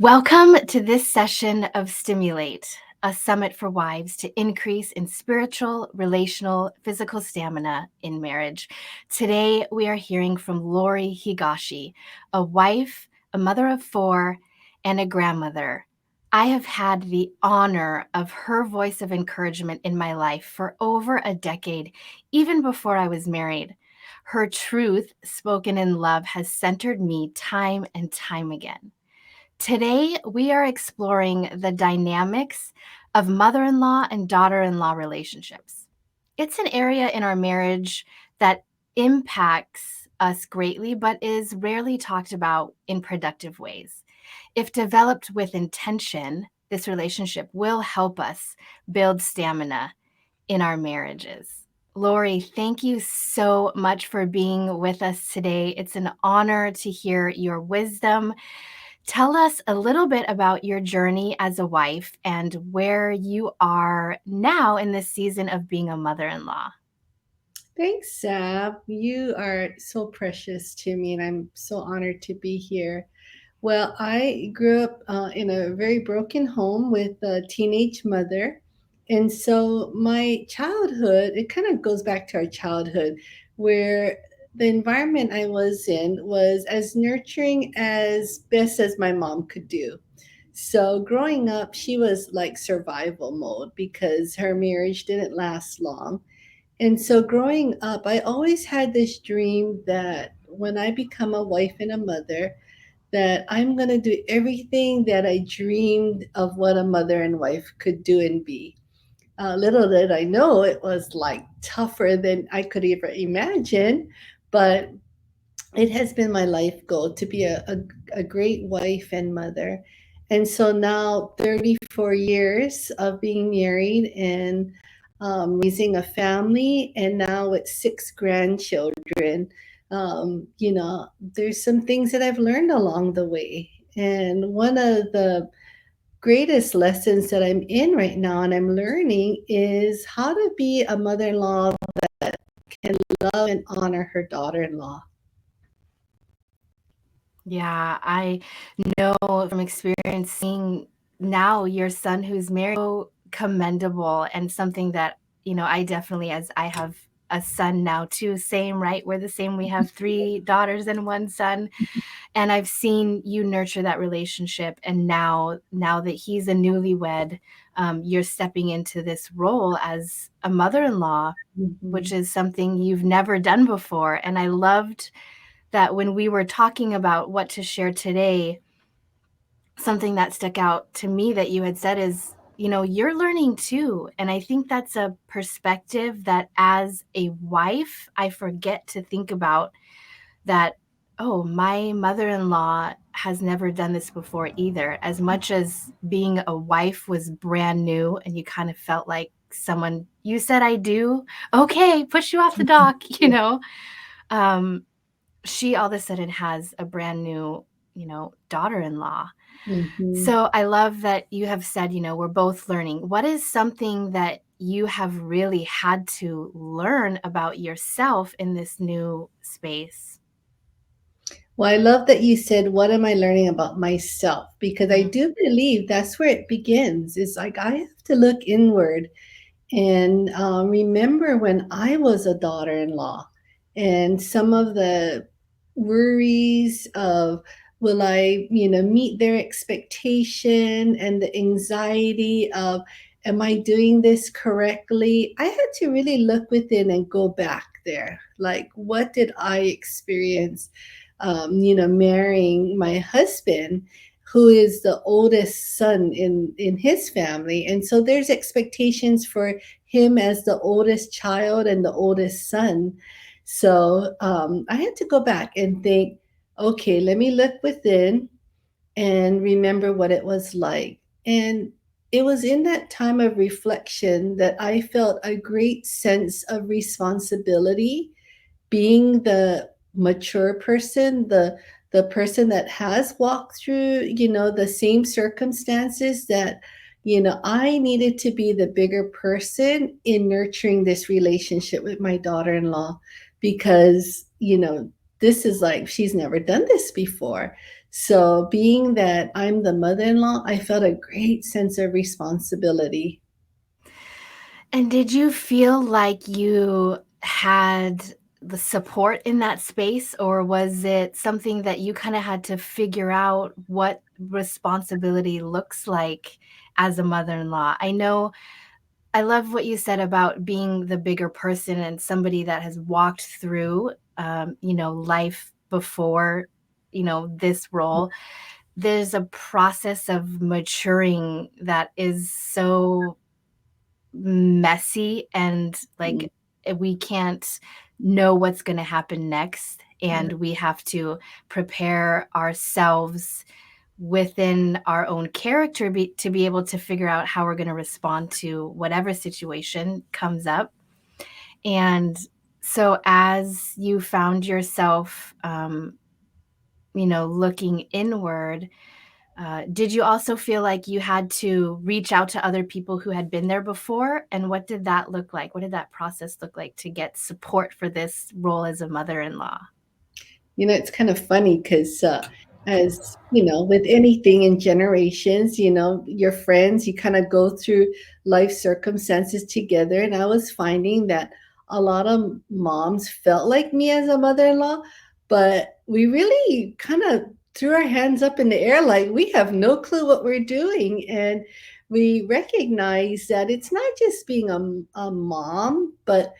Welcome to this session of Stimulate, a summit for wives to increase in spiritual, relational, physical stamina in marriage. Today, we are hearing from Lori Higashi, a wife, a mother of four, and a grandmother. I have had the honor of her voice of encouragement in my life for over a decade, even before I was married. Her truth, spoken in love, has centered me time and time again. Today, we are exploring the dynamics of mother in law and daughter in law relationships. It's an area in our marriage that impacts us greatly, but is rarely talked about in productive ways. If developed with intention, this relationship will help us build stamina in our marriages. Lori, thank you so much for being with us today. It's an honor to hear your wisdom. Tell us a little bit about your journey as a wife and where you are now in this season of being a mother-in-law. Thanks, Sab. You are so precious to me, and I'm so honored to be here. Well, I grew up in a very broken home with a teenage mother. And so my childhood, it kind of goes back to our childhood, where the environment I was in was as nurturing as best as my mom could do. So growing up, she was like survival mode because her marriage didn't last long. And so growing up, I always had this dream that when I become a wife and a mother, that I'm going to do everything that I dreamed of what a mother and wife could do and be. Little did I know it was like tougher than I could ever imagine, but it has been my life goal to be a great wife and mother. And so now, 34 years of being married and raising a family, and now with six grandchildren, there's some things that I've learned along the way. And one of the greatest lessons that I'm in right now and I'm learning is how to be a mother in law that can love and honor her daughter in law. Yeah, I know from experience seeing now your son who's married, so commendable and something that, I definitely, as I have a son now too, same, right? We're the same. We have three daughters and one son. And I've seen you nurture that relationship. And now that he's a newlywed, you're stepping into this role as a mother-in-law, which Mhm. is something you've never done before. And I loved that when we were talking about what to share today, something that stuck out to me that you had said is, you're learning too. And I think that's a perspective that as a wife, I forget to think about that, oh, my mother-in-law has never done this before either. As much as being a wife was brand new and you kind of felt like someone, you said I do, okay, push you off the dock, um, she all of a sudden has a brand new, daughter-in-law. Mhm. So I love that you have said, we're both learning. What is something that you have really had to learn about yourself in this new space? Well, I love that you said, "What am I learning about myself?" Because I Mm. do believe that's where it begins. It's like I have to look inward and remember when I was a daughter in law and some of the worries of will I, meet their expectation and the anxiety of am I doing this correctly? I had to really look within and go back there. Like, what did I experience? Marrying my husband, who is the oldest son in his family, and so there's expectations for him as the oldest child and the oldest son. So I had to go back and think, okay, let me look within and remember what it was like. And it was in that time of reflection that I felt a great sense of responsibility, being the mature person, the person that has walked through, the same circumstances, that I needed to be the bigger person in nurturing this relationship with my daughter-in-law because this is like she's never done this before. So, being that I'm the mother-in-law, I felt a great sense of responsibility. And did you feel like you had the support in that space, or was it something that you kind of had to figure out what responsibility looks like as a mother-in-law? I know I love what you said about being the bigger person and somebody that has walked through, life before, this role. There's a process of maturing that is so messy and Mm, like we can't know what's going to happen next, yeah, and we have to prepare ourselves within our own character to be able to figure out how we're going to respond to whatever situation comes up. And so as you found yourself looking inward, did you also feel like you had to reach out to other people who had been there before? And what did that look like? What did that process look like to get support for this role as a mother-in-law? it's kind of funny because, as with anything in generations, your friends, you kind of go through life circumstances together. And I was finding that a lot of moms felt like me as a mother in law, but we really kind of threw our hands up in the air like we have no clue what we're doing. And we recognize that it's not just being a mom, but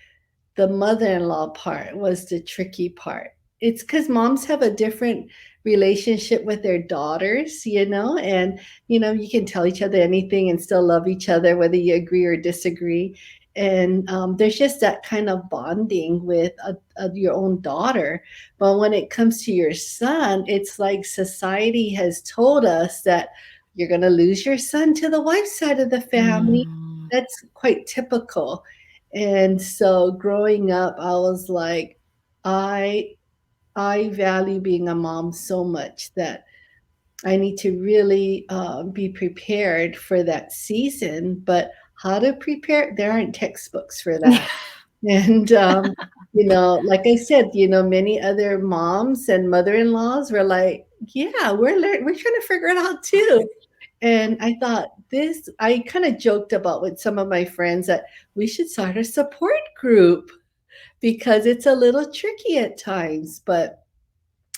the mother-in-law part was the tricky part. It's because moms have a different relationship with their daughters, and you can tell each other anything and still love each other, whether you agree or disagree. And there's just that kind of bonding with your own daughter. But when it comes to your son, it's like society has told us that you're going to lose your son to the wife's side of the family. Mm. That's quite typical. And so growing up, I was like, I I value being a mom so much that I need to really be prepared for that season. But how to prepare? There aren't textbooks for that. And like I said, many other moms and mother-in-laws were like, "Yeah, we're trying to figure it out too." And I thought I kind of joked about with some of my friends that we should start a support group because it's a little tricky at times, but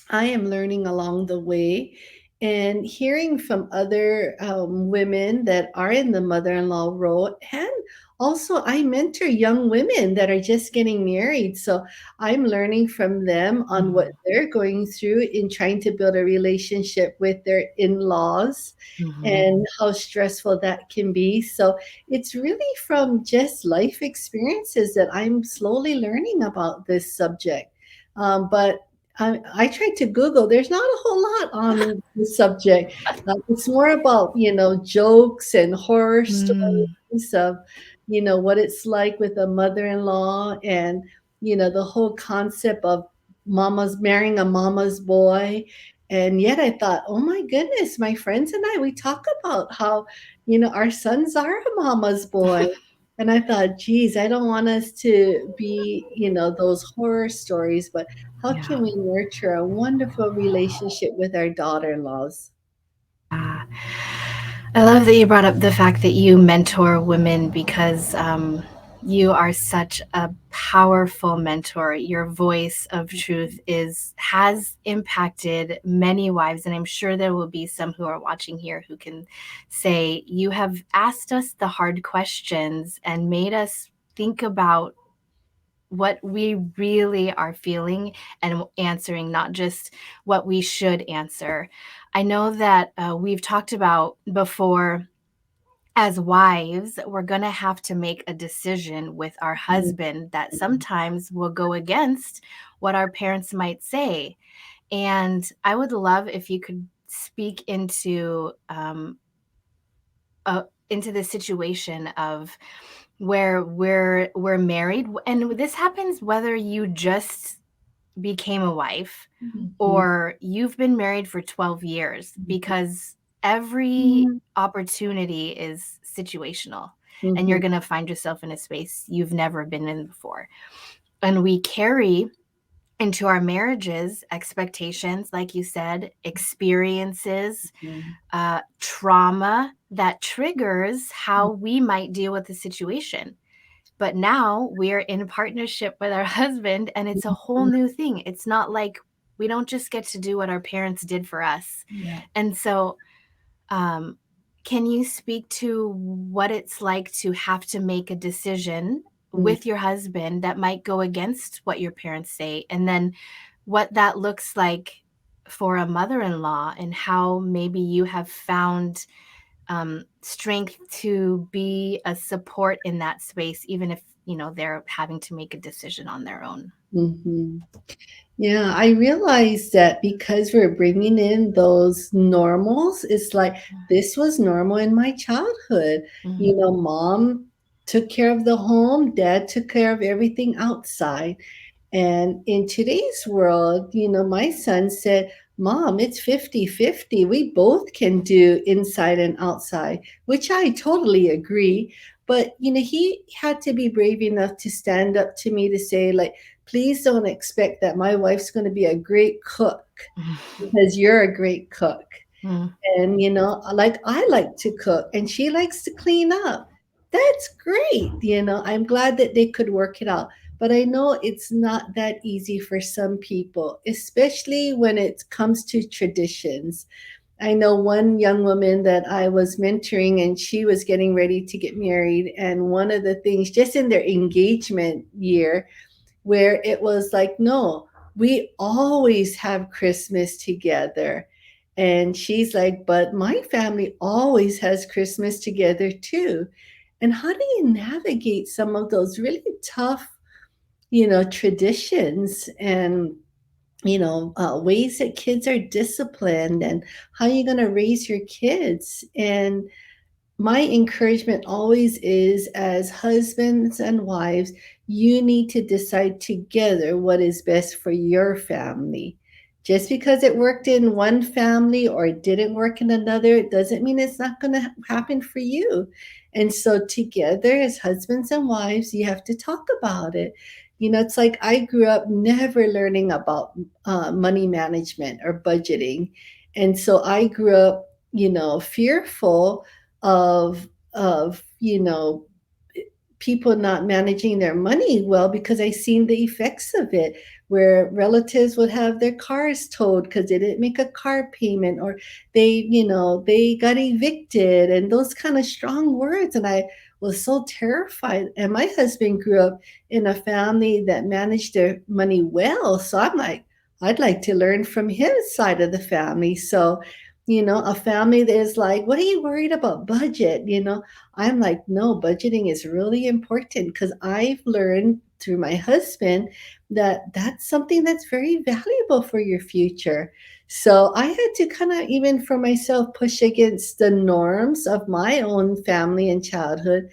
I am learning along the way and hearing from other women that are in the mother in law role. And also, I mentor young women that are just getting married. So I'm learning from them on what Mhm. they're going through in trying to build a relationship with their in laws Mhm. and how stressful that can be. So it's really from just life experiences that I'm slowly learning about this subject. But I tried to Google. There's not a whole lot on the subject. It's more about jokes and horror Mm. stories of what it's like with a mother-in-law, and the whole concept of mama's marrying a mama's boy. And yet I thought, oh my goodness, my friends and I, we talk about how our sons are a mama's boy. And I thought, geez, I don't want us to be those horror stories, but how Yeah. can we nurture a wonderful relationship with our daughter-in-laws? Yeah. I love that you brought up the fact that you mentor women because you are such a powerful mentor. Your voice of truth is has impacted many wives, and I'm sure there will be some who are watching here who can say you have asked us the hard questions and made us think about what we really are feeling and answering, not just what we should answer. I know that we've talked about before as wives, we're going to have to make a decision with our husband that sometimes will go against what our parents might say. And I would love if you could speak into the situation of where we're married, and this happens whether you just became a wife Mhm, or you've been married for 12 years, mhm, because every mhm, opportunity is situational, and you're mhm, going to find yourself in a space you've never been in before. And we carry into our marriages, expectations, like you said, experiences, Mhm. trauma that triggers how we might deal with the situation. But now we're in partnership with our husband, and it's a whole new thing. It's not like we don't just get to do what our parents did for us. Yeah. And so, um, can you speak to what it's like to have to make a decision Mm, with your husband that might go against what your parents say? And then what that looks like for a mother in law, and how maybe you have found strength to be a support in that space, even if, they're having to make a decision on their own. mhm. Yeah, I realized that because we're bringing in those normals, it's like this was normal in my childhood. Mm-hmm. Mom took care of the home, dad took care of everything outside. And in today's world, my son said, Mom, it's 50-50. We both can do inside and outside, which I totally agree. But, he had to be brave enough to stand up to me to say, like, please don't expect that my wife's going to be a great cook because you're a great cook. Mm-hmm. And, like I like to cook and she likes to clean up. That's great. I'm glad that they could work it out. But I know it's not that easy for some people, especially when it comes to traditions. I know one young woman that I was mentoring, and she was getting ready to get married. And one of the things, just in their engagement year, where it was like, no, we always have Christmas together. And she's like, but my family always has Christmas together too. And how do you navigate some of those really tough, traditions and, ways that kids are disciplined, and how you're going to raise your kids? And my encouragement always is, as husbands and wives, you need to decide together what is best for your family. Just because it worked in one family or it didn't work in another, it doesn't mean it's not going to happen for you. And so, together as husbands and wives, you have to talk about it. It's like I grew up never learning about money management or budgeting. And so I grew up, fearful of people not managing their money well, because I seen the effects of it, where relatives would have their cars towed because they didn't make a car payment, or they got evicted, and those kind of strong words. And I was so terrified. And my husband grew up in a family that managed their money well, so I'm like, I'd like to learn from his side of the family. So, a family that is like, what are you worried about budget? I'm like, no, budgeting is really important, because I've learned through my husband that that's something that's very valuable for your future. So I had to kind of, even for myself, push against the norms of my own family and childhood,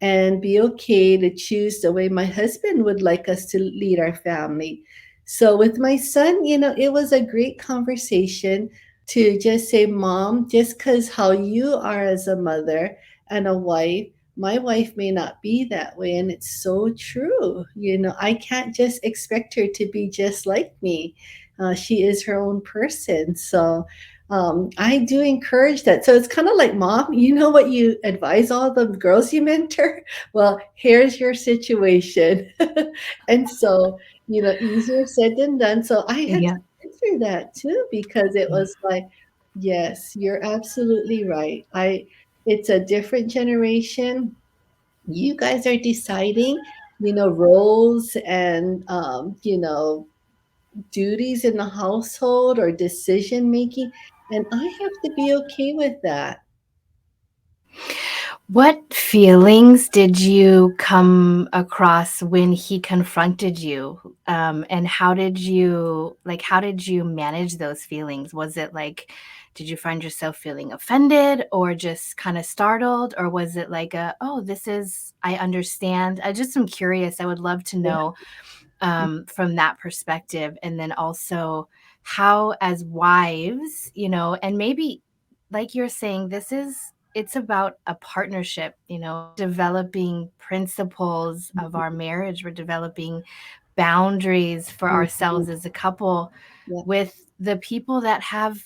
and be okay to choose the way my husband would like us to lead our family. So with my son, it was a great conversation to just say, Mom, just because how you are as a mother and a wife, my wife may not be that way. And it's so true. I can't just expect her to be just like me. She is her own person. So I do encourage that. So it's kind of like, Mom, you know what you advise all the girls you mentor? Well, here's your situation. And so, easier said than done. So I had to Yeah. answer that too, because it was like, yes, you're absolutely right. It's a different generation. You guys are deciding, roles and, duties in the household or decision making, and I have to be okay with that. What feelings did you come across when he confronted you? And how did you manage those feelings? Was it like, did you find yourself feeling offended or just kind of startled? Or was it like oh, I understand. I just am curious. I would love to Yeah. know from that perspective. And then also how, as wives, and maybe like you're saying, it's about a partnership, developing principles of our marriage. We're developing boundaries for Mhm. ourselves as a couple Yeah. with the people that have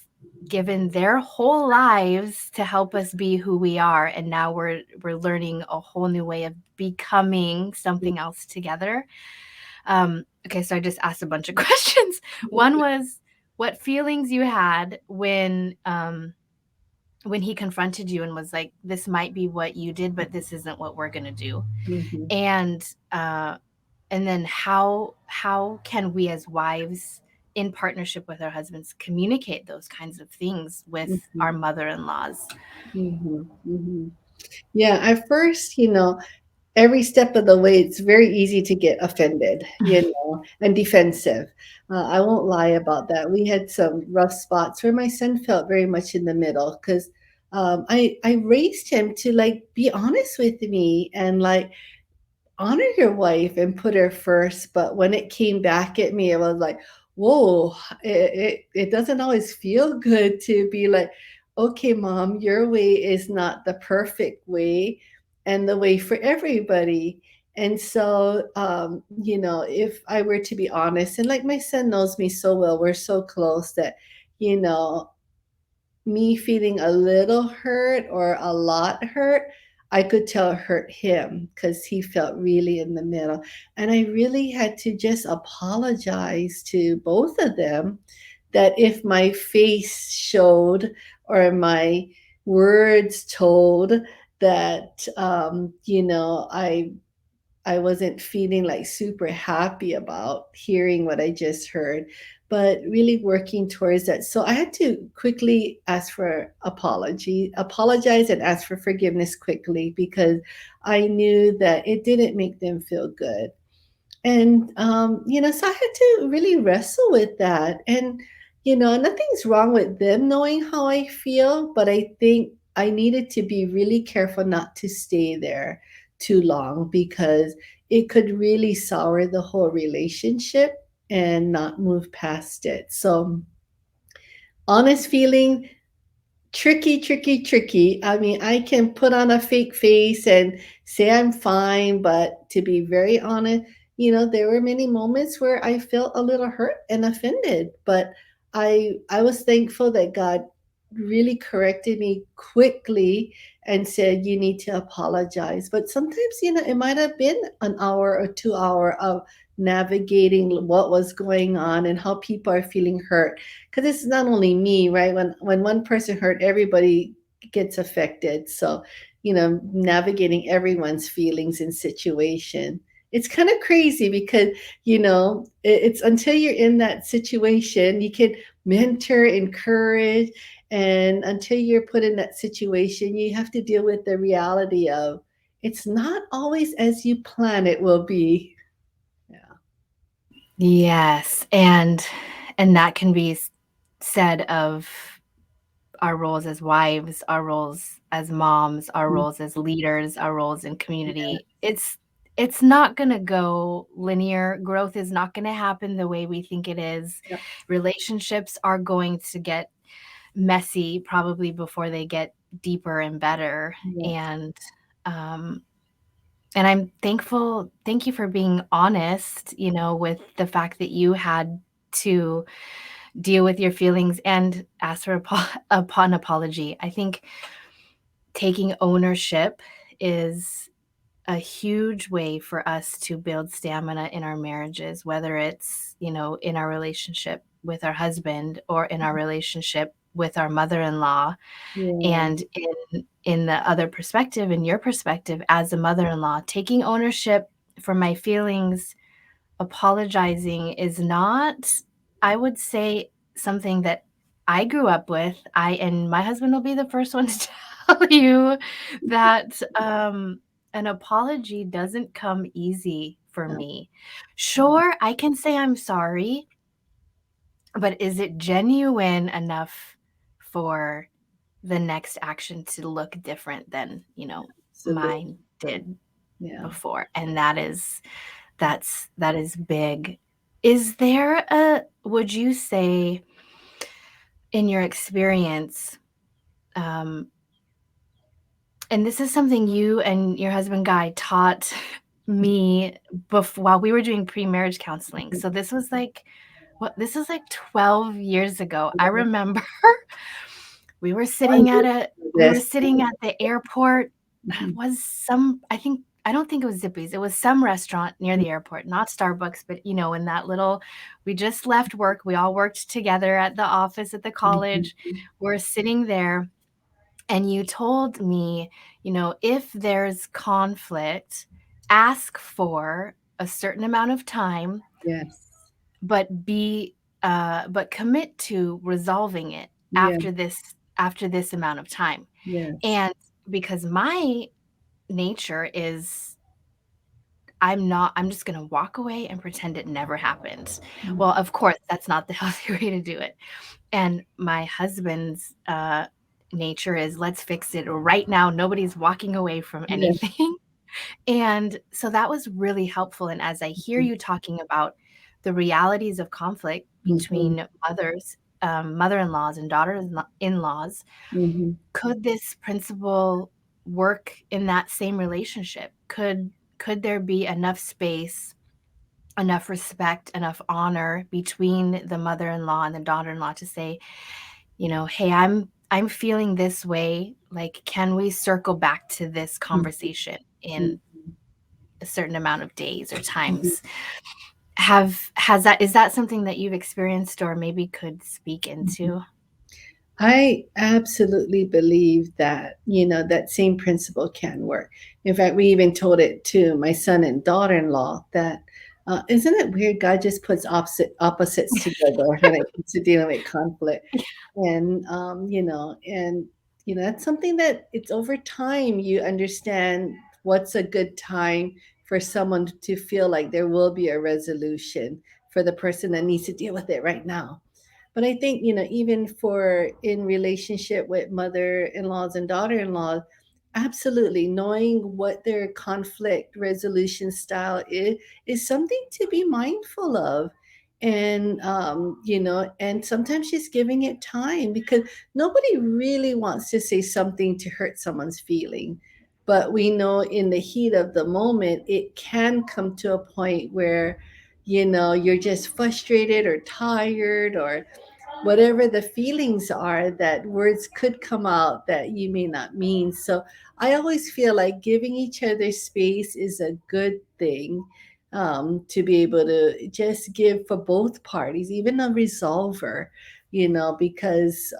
given their whole lives to help us be who we are, and now we're learning a whole new way of becoming something else together. Okay, so I just asked a bunch of questions. One was what feelings you had when he confronted you and was like, this might be what you did, but this isn't what we're going to do. Mhm. And uh and then how can we as wives in partnership with our husbands communicate those kinds of things with Mhm. our mother-in-laws? Mhm. Mhm. Yeah, at first, every step of the way, it's very easy to get offended, and defensive. I won't lie about that. We had some rough spots where my son felt very much in the middle because I raised him to like be honest with me and like honor your wife and put her first. But when it came back at me, I was like, whoa, it doesn't always feel good to be like, okay, mom, your way is not the perfect way and the way for everybody. And so, if I were to be honest, and like my son knows me so well, we're so close that, you know, me feeling a little hurt or a lot hurt, I could tell it hurt him because he felt really in the middle. And I really had to just apologize to both of them that if my face showed or my words told that, I wasn't feeling like super happy about hearing what I just heard, but really working towards that. So I had to quickly ask for apologize and ask for forgiveness quickly because I knew that it didn't make them feel good. And, so I had to really wrestle with that. And, nothing's wrong with them knowing how I feel, but I think I needed to be really careful not to stay there too long because it could really sour the whole relationship and not move past it. So, honest feeling, tricky, tricky, tricky. I mean, I can put on a fake face and say I'm fine, but to be very honest, there were many moments where I felt a little hurt and offended, but I was thankful that God really corrected me quickly and said you need to apologize. But sometimes, it might have been an hour or 2 hour of navigating what was going on and how people are feeling hurt because it's not only me, right? When one person hurt, everybody gets affected. So, navigating everyone's feelings and situation. It's kind of crazy because, it's until you're in that situation, you can mentor, encourage, and until you're put in that situation, you have to deal with the reality of it's not always as you plan it will be. Yeah. Yes, and that can be said of our roles as wives, our roles as moms, our Mhm. roles as leaders, our roles in community. It's not going to go linear. Growth is not going to happen the way we think it is. Yeah. Relationships are going to get messy probably before they get deeper and better. Yeah. Um and I'm thankful, thank you for being honest, with the fact that you had to deal with your feelings and ask for upon apology. I think taking ownership is a huge way for us to build stamina in our marriages, whether it's, in our relationship with our husband or in our relationship with our mother-in-law. Yeah. And in the other perspective, in your perspective as a mother-in-law, taking ownership for my feelings, apologizing is not, I would say, something that I grew up with. And my husband will be the first one to tell you that an apology doesn't come easy for Yeah. me. Sure, I can say I'm sorry, but is it genuine enough for the next action to look different than, Absolutely. mine did Yeah. before? And that is big. Is there a would you say in your experience, um, and this is something you and your husband Guy taught me while we were doing pre-marriage counseling. So this was like this is like 12 years ago. I remember we were sitting at a we were This. sitting at the airport. Mhm. Was some I don't think it was Zippy's. It was some restaurant near the airport, not Starbucks, but in that little we just left work. We all worked together at the office at the college. Mhm. We're sitting there and you told me, if there's conflict, ask for a certain amount of time, Yes. but but commit to resolving it Yeah. after this amount of time. Yes. And because my nature is I'm just going to walk away and pretend it never happened. Mm. Well, of course, that's not the healthy way to do it. And my husband's nature is let's fix it right now. Nobody's walking away from Yeah. anything. And so that was really helpful. And as I hear you talking about the realities of conflict Mhm. between mother-in-laws and daughter-in-laws, Mhm. could this principle work in that same relationship? Could there be enough space, enough respect, enough honor between the mother-in-law and the daughter-in-law to say, hey, I'm feeling this way. Like, can we circle back to this Mhm. conversation in Mhm. a certain amount of days or Mhm. times? Have has that is that something that you've experienced or maybe could speak Mhm. into? I absolutely believe that, that same principle can work. In fact, we even told it to my son and daughter-in-law that, isn't it weird? God just puts opposites together when it comes to dealing with conflict. And, that's something that it's over time you understand what's a good time for someone to feel like there will be a resolution for the person that needs to deal with it right now. But I think, even for in relationship with mother-in-laws and daughter-in-laws, absolutely knowing what their conflict resolution style is something to be mindful of. And and sometimes just giving it time, because nobody really wants to say something to hurt someone's feeling. But we know in the heat of the moment, it can come to a point where, you're just frustrated or tired or whatever the feelings are, that words could come out that you may not mean. So I always feel like giving each other space is a good thing, to be able to just give for both parties, even a resolver, because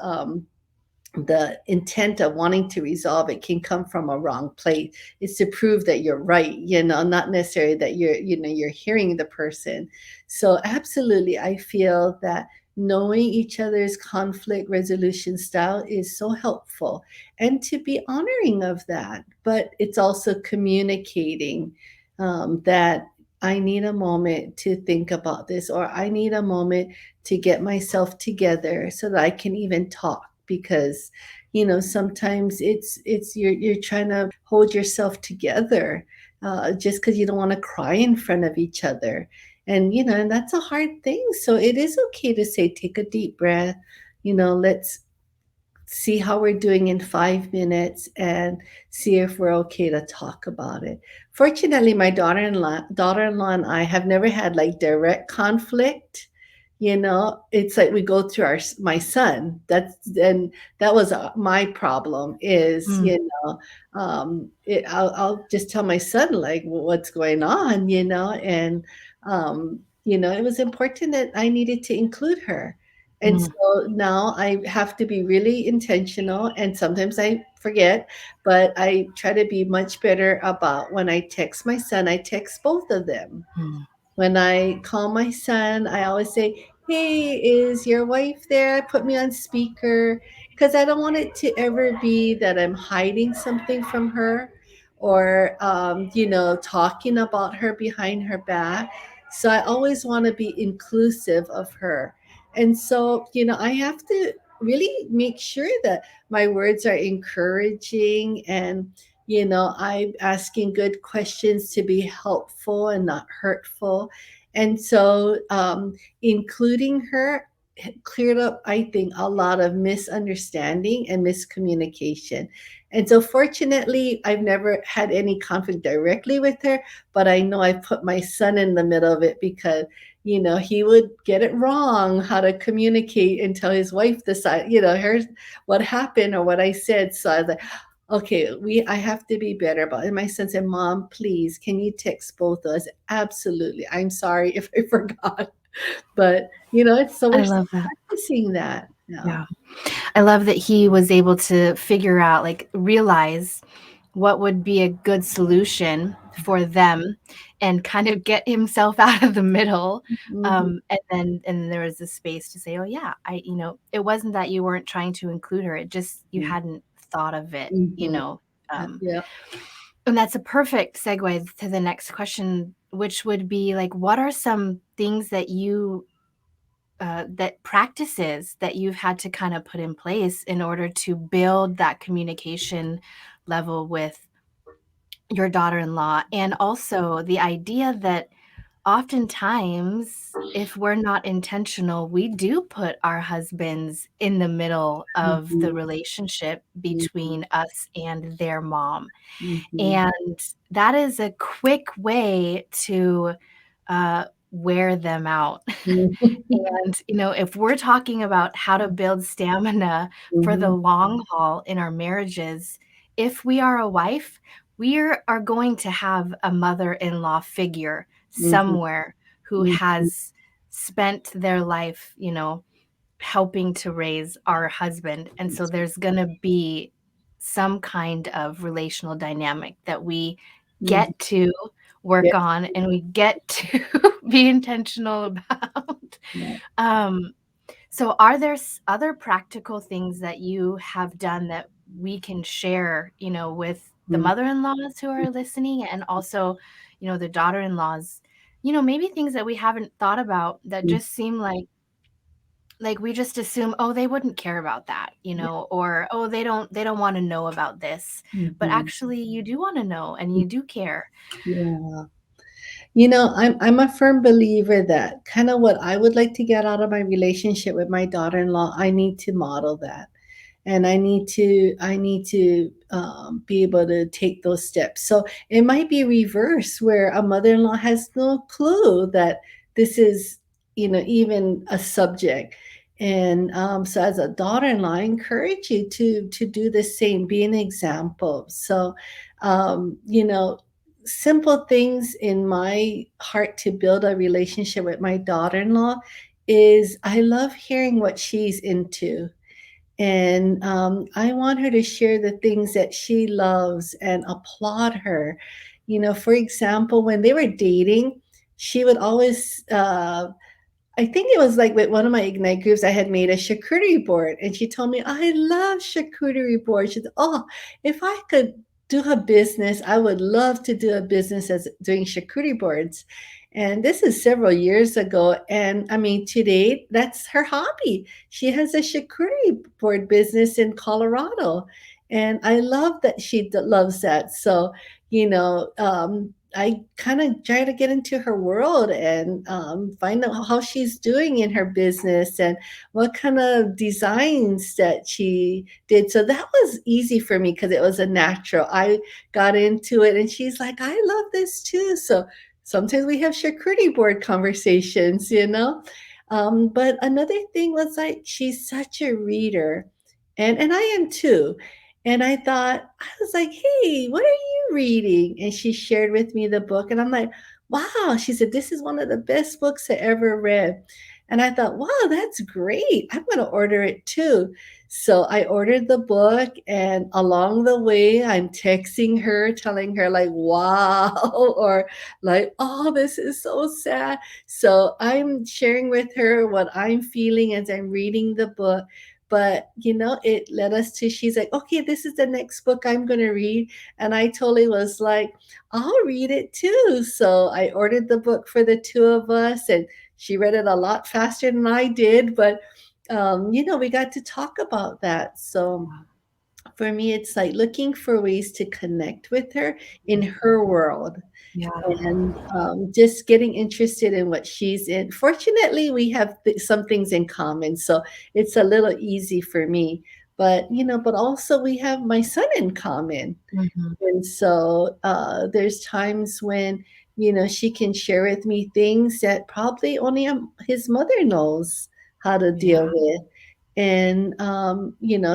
the intent of wanting to resolve it can come from a wrong place. It's to prove that you're right, not necessarily that you're hearing the person. So absolutely, I feel that knowing each other's conflict resolution style is so helpful, and to be honoring of that. But it's also communicating, that I need a moment to think about this, or I need a moment to get myself together so that I can even talk. Because sometimes it's you're trying to hold yourself together, just because you don't want to cry in front of each other. And and that's a hard thing. So it is okay to say, take a deep breath, let's see how we're doing in 5 minutes and see if we're okay to talk about it. Fortunately, my daughter-in-law and I have never had like direct conflict. It's like we go through my son. And that was my problem is, Mm, I'll just tell my son like what's going on, and it was important that I needed to include her. And mm, so now I have to be really intentional, and sometimes I forget, but I try to be much better about when I text my son, I text both of them. mm, When I call my son, I always say, "Hey, is your wife there? Put me on speaker." Because I don't want it to ever be that I'm hiding something from her, or, talking about her behind her back. So I always want to be inclusive of her. And so, I have to really make sure that my words are encouraging, and I'm asking good questions to be helpful and not hurtful. And so, including her, cleared up, I think, a lot of misunderstanding and miscommunication. And so, fortunately, I've never had any conflict directly with her, but I know I put my son in the middle of it because, he would get it wrong how to communicate until his wife decided, here's what happened or what I said. So I was like, okay, I have to be better about it. And my son said, Mom, please, can you text both of us? Absolutely. I'm sorry if I forgot. But, it's so I we're love that. practicing that. Yeah. Yeah. I love that he was able to figure out, like, realize what would be a good solution for them and kind of get himself out of the middle. Mhm, And then there was this space to say, oh, yeah, it wasn't that you weren't trying to include her. It just, you mm, hadn't thought of it, mhm. Um, Yeah. and that's a perfect segue to the next question, which would be like, what are some things that practices that you've had to kind of put in place in order to build that communication level with your daughter-in-law? And also the idea that oftentimes, if we're not intentional, we do put our husbands in the middle of the Mhm, relationship mhm, between us and their mom. mhm, And that is a quick way to wear them out. mhm, And, if we're talking about how to build stamina for the mhm, long haul in our marriages, if we are a wife, are going to have a mother-in-law figure mhm, somewhere who mhm, has spent their life, helping to raise our husband. And so there's going to be some kind of relational dynamic that we mhm. get to work Yeah, on and we get to be intentional about. yeah. Um, so are there other practical things that you have done that we can share, with the Mhm, mother-in-laws who are listening, and also, the daughter-in-laws, maybe things that we haven't thought about that mhm. just seem like we just assume, oh, they wouldn't care about that, Yeah. or oh, they don't want to know about this. But Mhm. actually you do want to know and you do care. Yeah. I'm a firm believer that kind of what I would like to get out of my relationship with my daughter-in-law, I need to model that. And I need to be able to take those steps. So it might be reverse where a mother-in-law has no clue that this is, even a subject. And so as a daughter-in-law, I encourage you to do the same, be an example. So um, you know, simple things in my heart to build a relationship with my daughter-in-law is I love hearing what she's into. And I want her to share the things that she loves and applaud her. For example, when they were dating, she would always I think it was like with one of my Ignite groups, I had made a charcuterie board, and she told me, I love charcuterie boards. She said, oh, if I could do a business, I would love to do a business as doing charcuterie boards. And this is several years ago. And I mean, today, that's her hobby. She has a charcuterie board business in Colorado. And I love that she loves that. So, I kind of try to get into her world and find out how she's doing in her business and what kind of designs that she did. So that was easy for me because it was a natural. I got into it and she's like, I love this too. So sometimes we have charcuterie board conversations. But another thing was like, she's such a reader. And I am too. And I was like, hey, what are you reading? And she shared with me the book. And I'm like, wow. She said, this is one of the best books I ever read. And I thought, wow, that's great. I'm going to order it too. So I ordered the book. And along the way, I'm texting her, telling her, like, wow, or like, oh, this is so sad. So I'm sharing with her what I'm feeling as I'm reading the book. But it led us to, she's like, okay, this is the next book I'm going to read. And I totally was like, I'll read it too. So I ordered the book for the two of us, and she read it a lot faster than I did. But we got to talk about that. So for me, it's like looking for ways to connect with her in her world. Yeah. and just getting interested in what she's in. Fortunately, we have some things in common, so it's a little easy for me. But but also we have my son in common, Mhm. and so there's times when she can share with me things that probably only his mother knows how to deal Yeah. with. And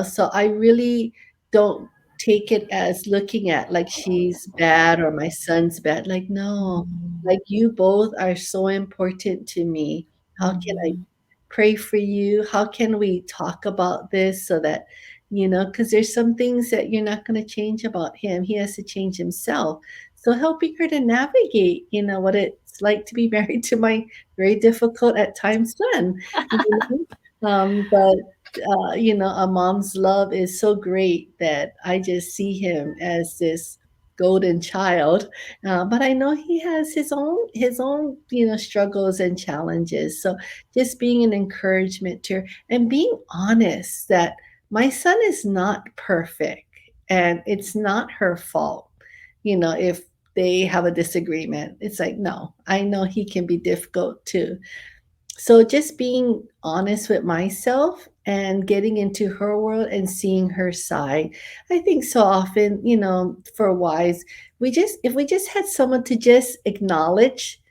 so I really don't take it as looking at like she's bad or my son's bad. Like, no, Mhm. like you both are so important to me. How can I Mhm. pray for you? How can we talk about this so that, because there's some things that you're not going to change about him. He has to change himself. So helping her to navigate, what it's like to be married to my very difficult at times son. You but a mom's love is so great that I just see him as this golden child. But I know he has his own struggles and challenges. So just being an encouragement to her and being honest that my son is not perfect and it's not her fault. If they have a disagreement, it's like, no, I know he can be difficult too. So just being honest with myself and getting into her world and seeing her side. I think so often, for wives, if we just had someone to just acknowledge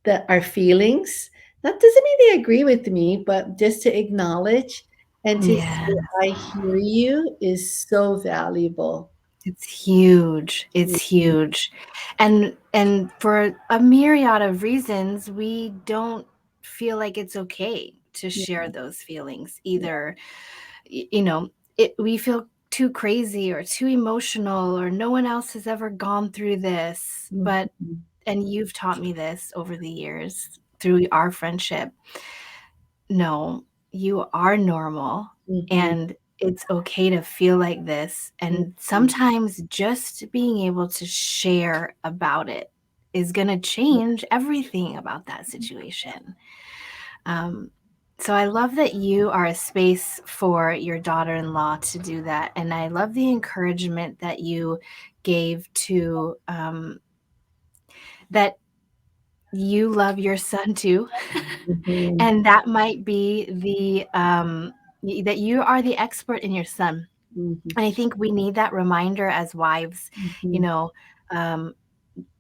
that our feelings, that doesn't mean they agree with me, but just to acknowledge and to Yeah. say, I hear you is so valuable. It's huge. It's Mhm. huge. And for a myriad of reasons, we don't feel like it's okay to share Yeah, those feelings. yeah. Either we feel too crazy or too emotional or no one else has ever gone through this. But Mhm, and you've taught me this over the years through our friendship. No, you are normal mhm, and it's okay to feel like this. And mhm. sometimes just being able to share about it is going to change everything about that situation. Um, so I love that you are a space for your daughter in law to do that. And I love the encouragement that you gave to that you love your son too. Mhm, And that might be that you are the expert in your son. mhm, And I think we need that reminder as wives, you mhm, know, um,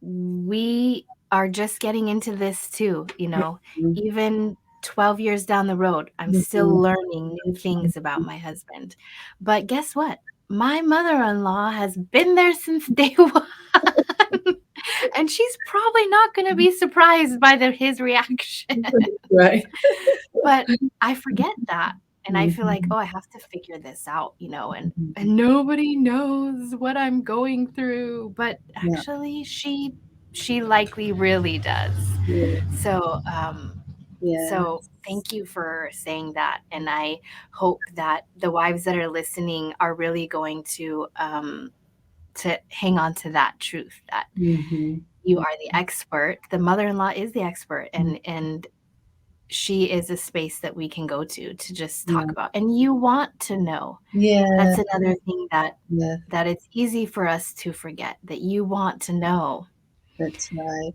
we are just getting into this too, mhm, even 12 years down the road, I'm still mhm, learning new things about mhm. my husband. But guess what? My mother-in-law has been there since day one. And she's probably not going to be surprised by his reaction. Right. But I forget that, and I feel like, Mhm, "Oh, I have to figure this out," and mhm. and nobody knows what I'm going through, but Yeah, actually she likely really does. yeah, So, yeah. thank you for saying that, and I hope that the wives that are listening are really going to hang on to that truth that Mhm, you are the expert, the mother-in-law is the expert, mhm. and she is a space that we can go to just talk Yeah, about, and you want to know. yeah, That's another thing yeah, that it's easy for us to forget, that you want to know. that's right.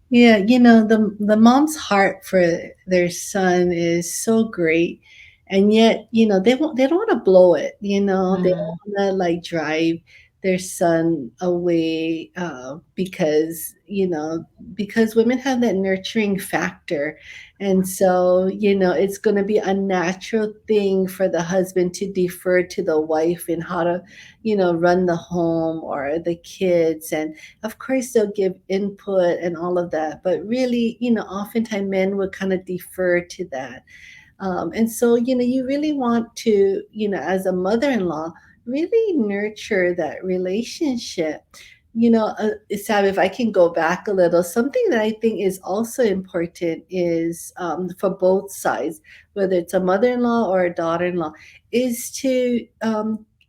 Yeah, the mom's heart for their son is so great, and yet, they don't wanna blow it, they don't Mm, wanna, like, drive their son away, because women have that nurturing factor, and so, it's gonna be a natural thing for the husband to defer to the wife in how to, run the home or the kids, and of course they'll give input and all of that, but really, oftentimes men would kind of defer to that. And so, you really want to, as a mother-in-law, really nurture that relationship. Sav, if I can go back a little, something that I think is also important is, for both sides, whether it's a mother-in-law or a daughter-in-law, is to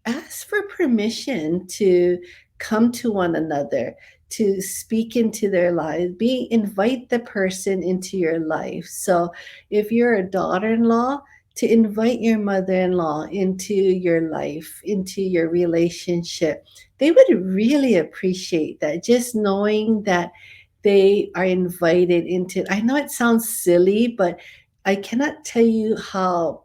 ask for permission to come to one another, to speak into their lives, invite the person into your life. So if you're a daughter-in-law, to invite your mother-in-law into your life, into your relationship, they would really appreciate that. Just knowing that they are invited into. I know it sounds silly, but I cannot tell you how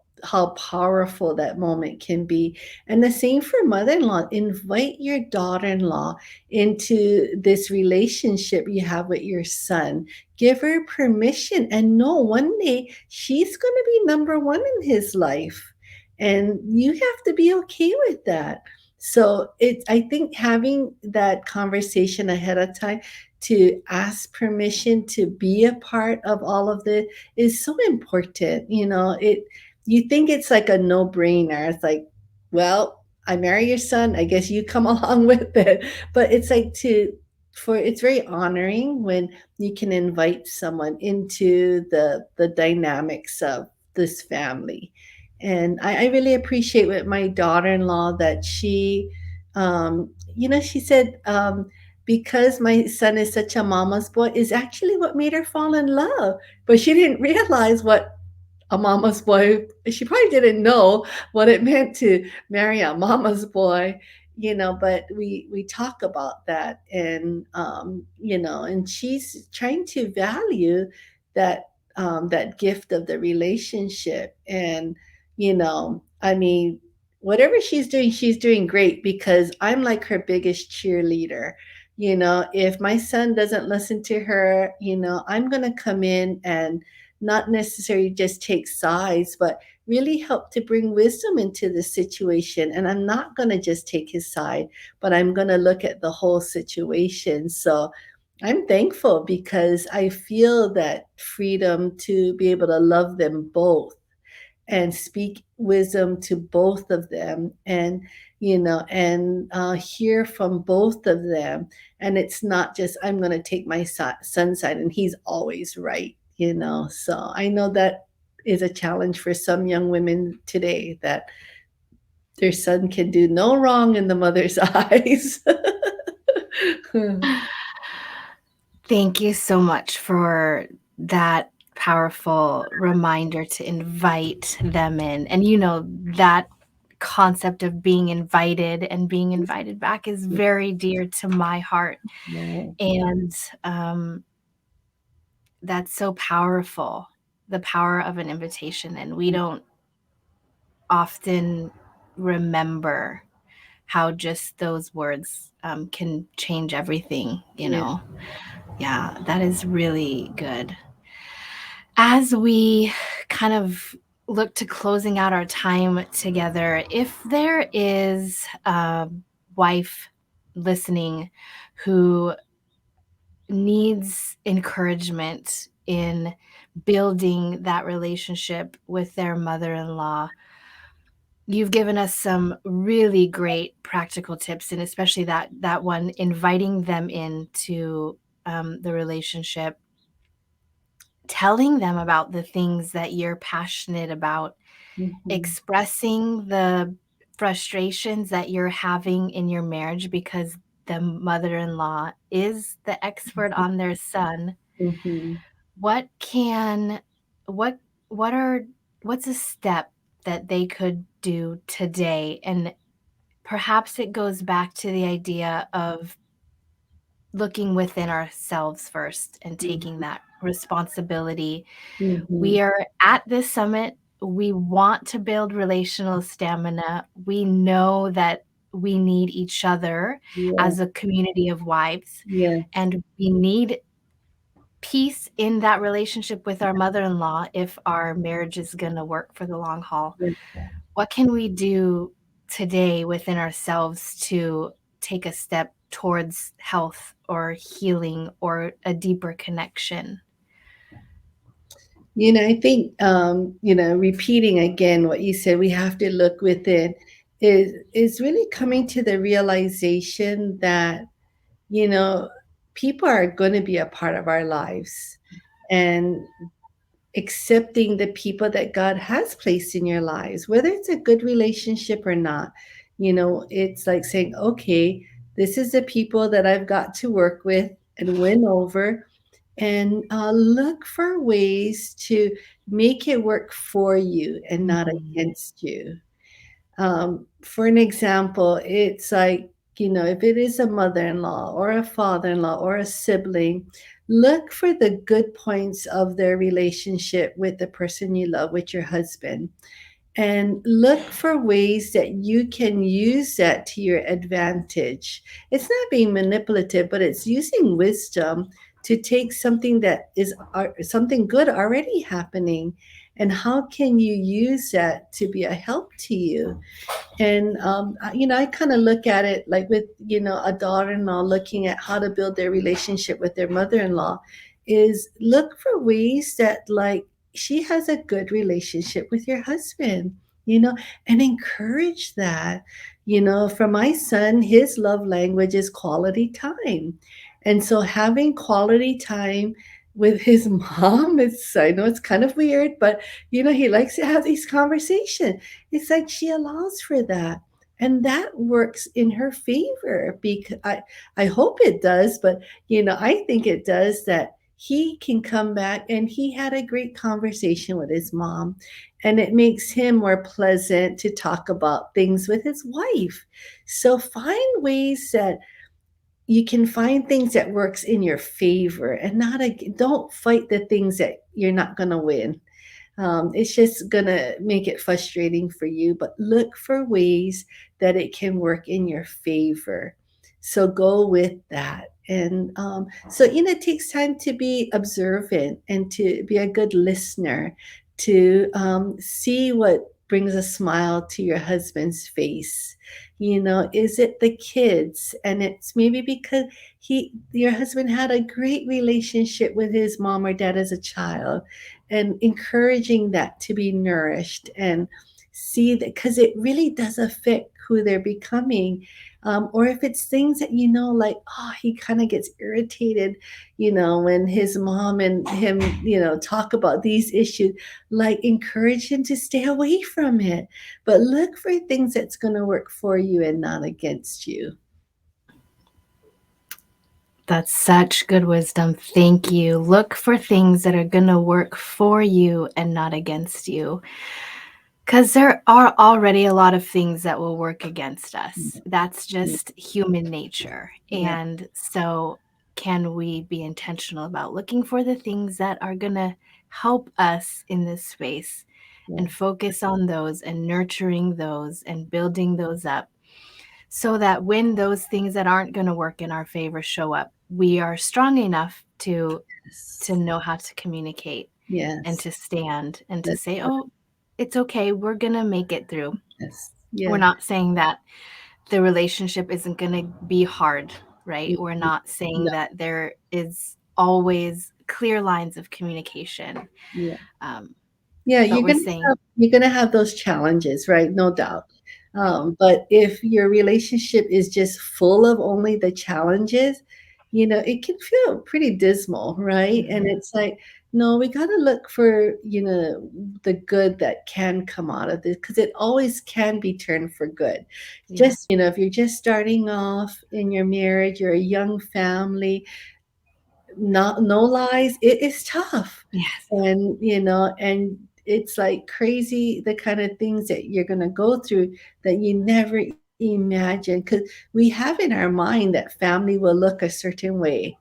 powerful that moment can be. And the same for mother-in-law. Invite your daughter-in-law into this relationship you have with your son. Give her permission and know one day she's going to be number one in his life. And you have to be okay with that. So I think having that conversation ahead of time to ask permission to be a part of all of this is so important. You think it's like a no-brainer. It's like, well, I marry your son, I guess you come along with it. But it's like to for it's very honoring when you can invite someone into the dynamics of this family. And I really appreciate with my daughter-in-law that she said, because my son is such a mama's boy is actually what made her fall in love. But she didn't realize what a mama's boy, she probably didn't know what it meant to marry a mama's boy, but we talk about that. And she's trying to value that gift of the relationship. And I mean, whatever she's doing great, because I'm like her biggest cheerleader. If my son doesn't listen to her, I'm going to come in and not necessarily just take sides, but really help to bring wisdom into the situation. And I'm not going to just take his side, but I'm going to look at the whole situation. So I'm thankful because I feel that freedom to be able to love them both and speak wisdom to both of them, and hear from both of them. And it's not just I'm going to take my son's side and he's always right. So I know that is a challenge for some young women today, that their son can do no wrong in the mother's eyes. Thank you so much for that powerful reminder to invite them in. And that concept of being invited and being invited back is very dear to my heart. Yeah. And that's so powerful, the power of an invitation. And we don't often remember how just those words can change everything. Yeah, that is really good. As we kind of look to closing out our time together, if there is a wife listening who needs encouragement in building that relationship with their mother-in-law, you've given us some really great practical tips, and especially that one, inviting them into the relationship, telling them about the things that you're passionate about, Mhm. expressing the frustrations that you're having in your marriage because the mother-in-law is the expert on their son. Mhm. What can what what are what's a step that they could do today? And perhaps it goes back to the idea of looking within ourselves first and taking Mhm. that responsibility. Mhm. We are at this summit. We want to build relational stamina. We know that we need each other Yeah. as a community of wives, Yeah. and we need peace in that relationship with our mother-in-law if our marriage is going to work for the long haul. Yeah. What can we do today within ourselves to take a step towards health or healing or a deeper connection? I think, repeating again what you said, we have to look within, is really coming to the realization that, you know, people are going to be a part of our lives, and accepting the people that God has placed in your lives, whether it's a good relationship or not. It's like saying, okay, this is the people that I've got to work with and win over, and look for ways to make it work for you and not Mhm. against you. For an example, it's like, if it is a mother in law or a father in law or a sibling, Look for the good points of their relationship with the person you love, with your husband, and look for ways that you can use that to your advantage. It's not being manipulative, but it's using wisdom to take something that is something good already happening, and how can you use that to be a help to you. And I kind of look at it like with a daughter-in-law looking at how to build their relationship with their mother-in-law, is look for ways that, like, she has a good relationship with your husband, you know, and encourage that. For my son, his love language is quality time. And so having quality time with his mom, I know it's kind of weird, but he likes to have these conversations. It's like she allows for that. And that works in her favor, because I hope it does, but I think it does, that he can come back and he had a great conversation with his mom, and it makes him more pleasant to talk about things with his wife. So find ways that you can find things that works in your favor, and not don't fight the things that you're not going to win. It's just gonna make it frustrating for you, but look for ways that it can work in your favor. So go with that. And so, it takes time to be observant and to be a good listener, to see what brings a smile to your husband's face. Is it the kids? And it's maybe because your husband had a great relationship with his mom or dad as a child, and encouraging that to be nourished, and see that, because it really does affect who they're becoming. Or if it's things that like, oh, he kind of gets irritated when his mom and him talk about these issues, like, encourage him to stay away from it, but look for things that's going to work for you and not against you. That's such good wisdom. Thank you. Look for things that are going to work for you and not against you. Because there are already a lot of things that will work against us. That's Yeah, just human nature. yeah, And so, can we be intentional about looking for the things that are going to help us in this space, yeah, and focus on those and nurturing those and building those up, so that when those things that aren't going to work in our favor show up, we are strong enough to yes, know how to communicate and yes, to stand and to that's say, right. "Oh, it's okay. We're going to make it through." Yes, We're yeah, not saying that the relationship isn't going to be hard, right? yeah, We're not saying no, that there is always clear lines of communication. yeah. Um, Yeah, but you're we're gonna saying, have those challenges, right? No doubt. But if your relationship is just full of only the challenges, it can feel pretty dismal, right? And mhm, it's like, no, we gotta look for, the good that can come out of this, because it always can be turned for good. yeah, Just, if you're just starting off in your marriage, you're a young family, not no lies, it is tough. yes, And it's like crazy, the kind of things that you're going to go through that you never imagine, because we have in our mind that family will look a certain way,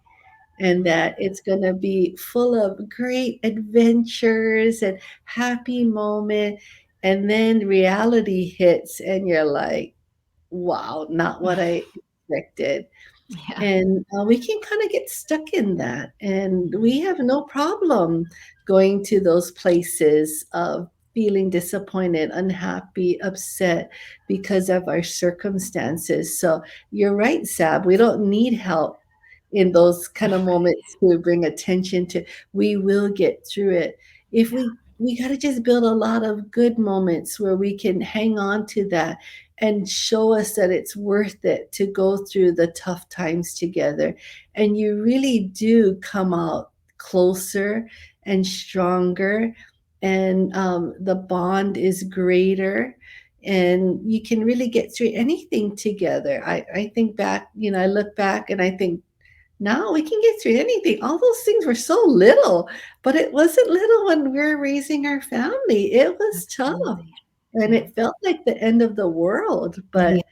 and that it's going to be full of great adventures and happy moment, and then reality hits and you're like, wow, not what I expected. yeah, And we can kind of get stuck in that. And we have no problem going to those places of feeling disappointed, unhappy, upset because of our circumstances. So you're right, Sab. We don't need help in those kind of moments to bring attention to. We will get through it. If we got to just build a lot of good moments where we can hang on to that and show us that it's worth it to go through the tough times together. And you really do come out closer and stronger, and the bond is greater. And you can really get through anything together. I think back, I look back and I think, now we can get through anything. All those things were so little, but it wasn't little when we were raising our family. It was tough. absolutely. And Yeah. it felt like the end of the world, Yeah. but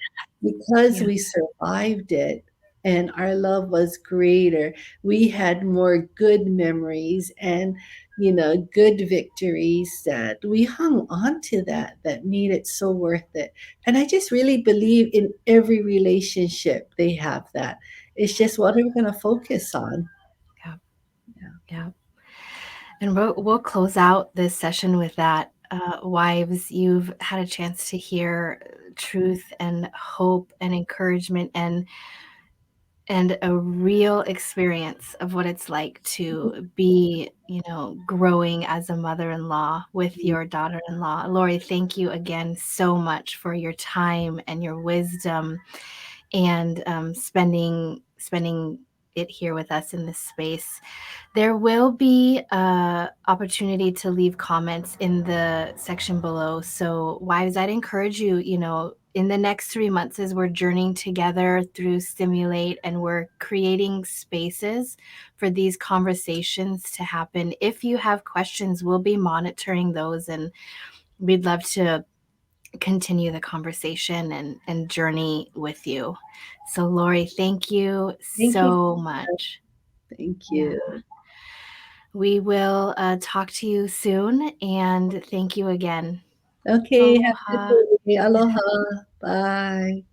because Yeah. we survived it, and our love was greater. We had more good memories and, good victories that we hung on to, that made it so worth it. And I just really believe in every relationship they have that. It's just what are we going to focus on? Yeah. Yeah. Yeah. And we'll close out this session with that. Wives, you've had a chance to hear truth and hope and encouragement and a real experience of what it's like to be, growing as a mother-in-law with your daughter-in-law. Lori, thank you again so much for your time and your wisdom and spending it here with us in this space. There will be a opportunity to leave comments in the section below. So wives, I'd encourage you, in the next 3 months as we're journeying together through Stimulate and we're creating spaces for these conversations to happen. If you have questions, we'll be monitoring those and we'd love to continue the conversation and journey with you. So Lori, thank you Thank you. so much. Thank Yeah. you. We will talk to you soon, and thank you again. Okay, have a Aloha. good day. Aloha. Bye.